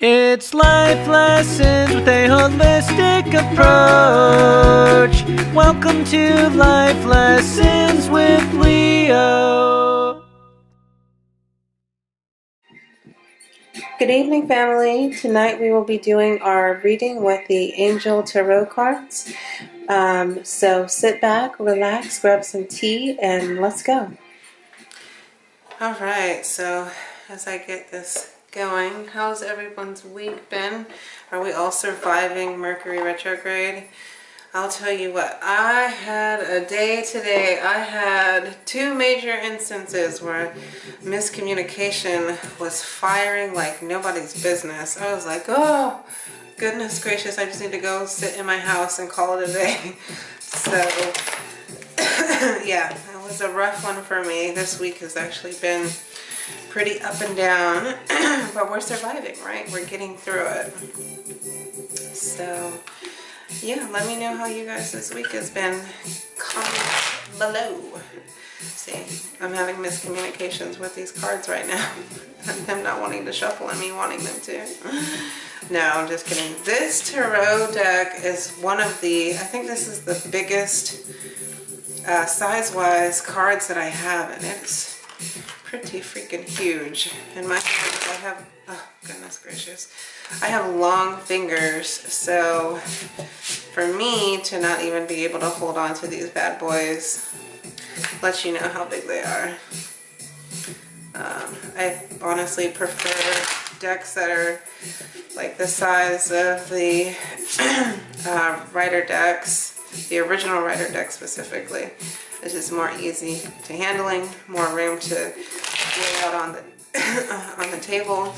It's life lessons with a holistic approach. Welcome to Life Lessons with Leo. Good evening, family. Tonight we will be doing our reading with the Angel Tarot cards. So sit back, relax, grab some tea, and let's go. Alright, so as I get this going, how's everyone's week been? Are we all surviving Mercury retrograde? I'll tell you what, I had a day today. I had two major instances where miscommunication was firing like nobody's business. I was like, oh, goodness gracious, I just need to go sit in my house and call it a day. So, yeah, it was a rough one for me. This week has actually been pretty up and down, but we're surviving, right? We're getting through it. So, yeah, let me know how you guys this week has been. Comment below. See, I'm having miscommunications with these cards right now. Them not wanting to shuffle and me wanting them to. No, I'm just kidding. This tarot deck is one of the, I think this is the biggest size-wise cards that I have, and it's pretty freaking huge. In my hands, I have, oh goodness gracious, I have long fingers, so for me to not even be able to hold on to these bad boys lets you know how big they are. I honestly prefer decks that are like the size of the Rider decks, the original Rider deck specifically. It's just more easy to handling, more room to lay out on the on the table.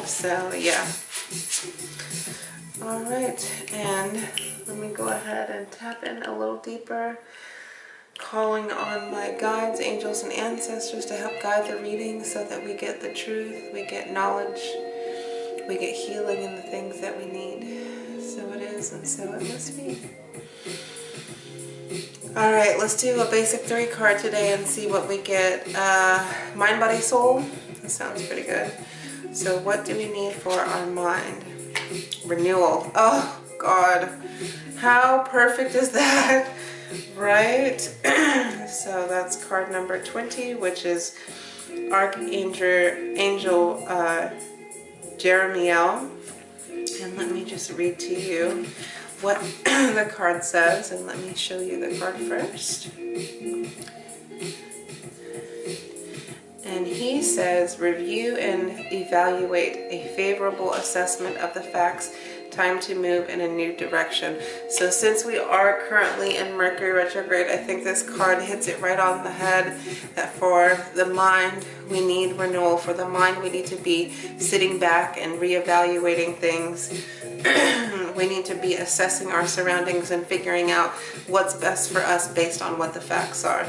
So yeah. All right, and let me go ahead and tap in a little deeper, calling on my guides, angels, and ancestors to help guide the reading so that we get the truth, we get knowledge, we get healing in the things that we need. So it is, and so it must be. All right, let's do a basic 3 card today and see what we get. Mind, body, soul. That sounds pretty good. So what do we need for our mind? Renewal. Oh, God. How perfect is that? Right? So that's card number 20, which is Archangel Jeremiel. And let me just read to you what the card says, and let me show you the card first. And he says, review and evaluate a favorable assessment of the facts. Time to move in a new direction. So since we are currently in Mercury retrograde, I think this card hits it right on the head that for the mind, we need renewal. For the mind, we need to be sitting back and reevaluating things. We need to be assessing our surroundings and figuring out what's best for us based on what the facts are.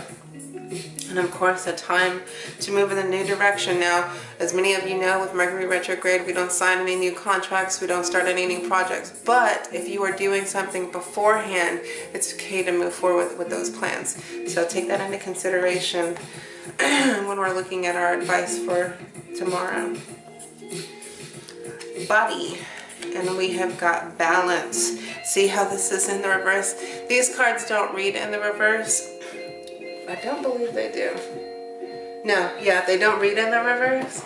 And of course, a time to move in a new direction. Now, as many of you know, with Mercury retrograde, we don't sign any new contracts, we don't start any new projects. But if you are doing something beforehand, it's okay to move forward with those plans. So take that into consideration when we're looking at our advice for tomorrow. Body. And we have got balance. See how this is in the reverse? These cards don't read in the reverse. I don't believe they do. No, yeah, they don't read in the reverse.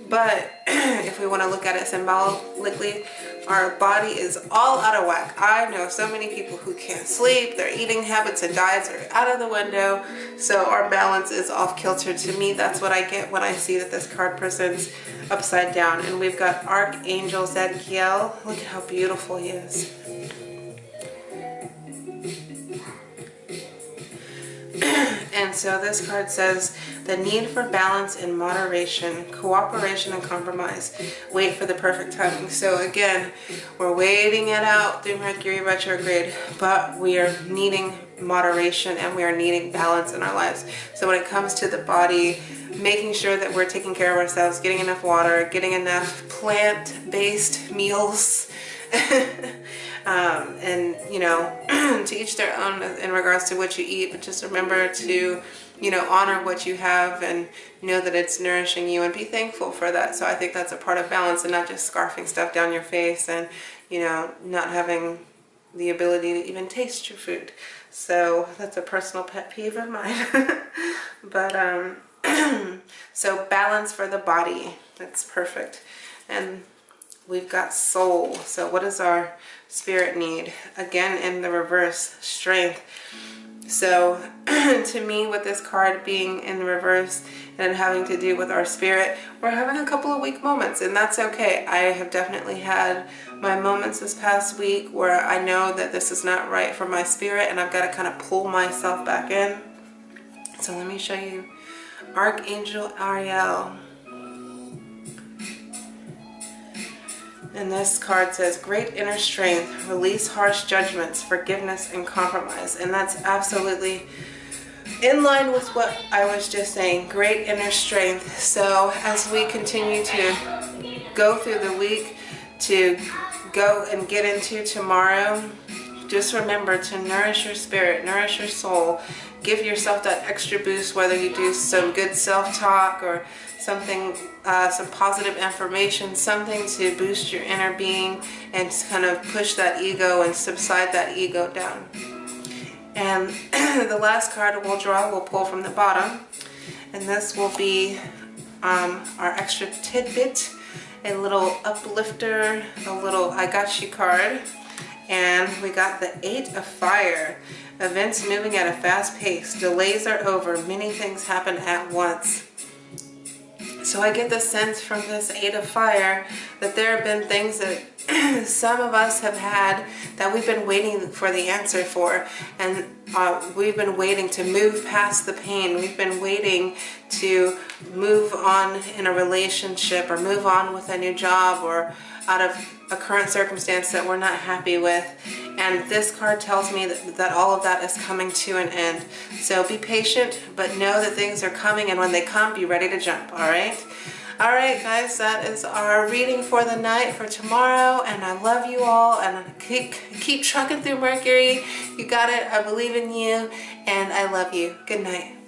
But if we want to look at it symbolically, our body is all out of whack. I know so many people who can't sleep. Their eating habits and diets are out of the window. So our balance is off kilter. To me, that's what I get when I see that this card presents upside down. And we've got Archangel Zadkiel. Look at how beautiful he is. And so this card says, the need for balance and moderation, cooperation and compromise. Wait for the perfect timing. So again, we're waiting it out through Mercury retrograde, but we are needing moderation and we are needing balance in our lives. So when it comes to the body, making sure that we're taking care of ourselves, getting enough water, getting enough plant-based meals, and you know, to each their own in regards to what you eat, but just remember to honor what you have and know that it's nourishing you and be thankful for that. So I think that's a part of balance, and not just scarfing stuff down your face and, not having the ability to even taste your food. So that's a personal pet peeve of mine. But, so balance for the body. That's perfect. And we've got soul. So what does our spirit need? Again, in the reverse, strength. So to me, with this card being in reverse and having to do with our spirit, we're having a couple of weak moments, and that's okay. I have definitely had my moments this past week where I know that this is not right for my spirit, and I've got to kind of pull myself back in. So let me show you Archangel Ariel. And this card says, great inner strength, release harsh judgments, forgiveness, and compromise. And that's absolutely in line with what I was just saying, great inner strength. So as we continue to go through the week, to go and get into tomorrow, just remember to nourish your spirit, nourish your soul, give yourself that extra boost, whether you do some good self-talk or something, some positive affirmation, something to boost your inner being and to kind of push that ego and subside that ego down. And the last card we'll draw, we'll pull from the bottom, and this will be our extra tidbit, a little uplifter, a little I got you card. And we got the 8 of Fire. Events moving at a fast pace. Delays are over. Many things happen at once. So I get the sense from this 8 of Fire that there have been things that some of us have had that we've been waiting for the answer for. And we've been waiting to move past the pain. We've been waiting to move on in a relationship or move on with a new job or out of a current circumstance that we're not happy with. And this card tells me that all of that is coming to an end. So be patient, but know that things are coming, and when they come, be ready to jump, all right? All right, guys, that is our reading for the night for tomorrow, and I love you all, and keep trucking through Mercury. You got it. I believe in you, and I love you. Good night.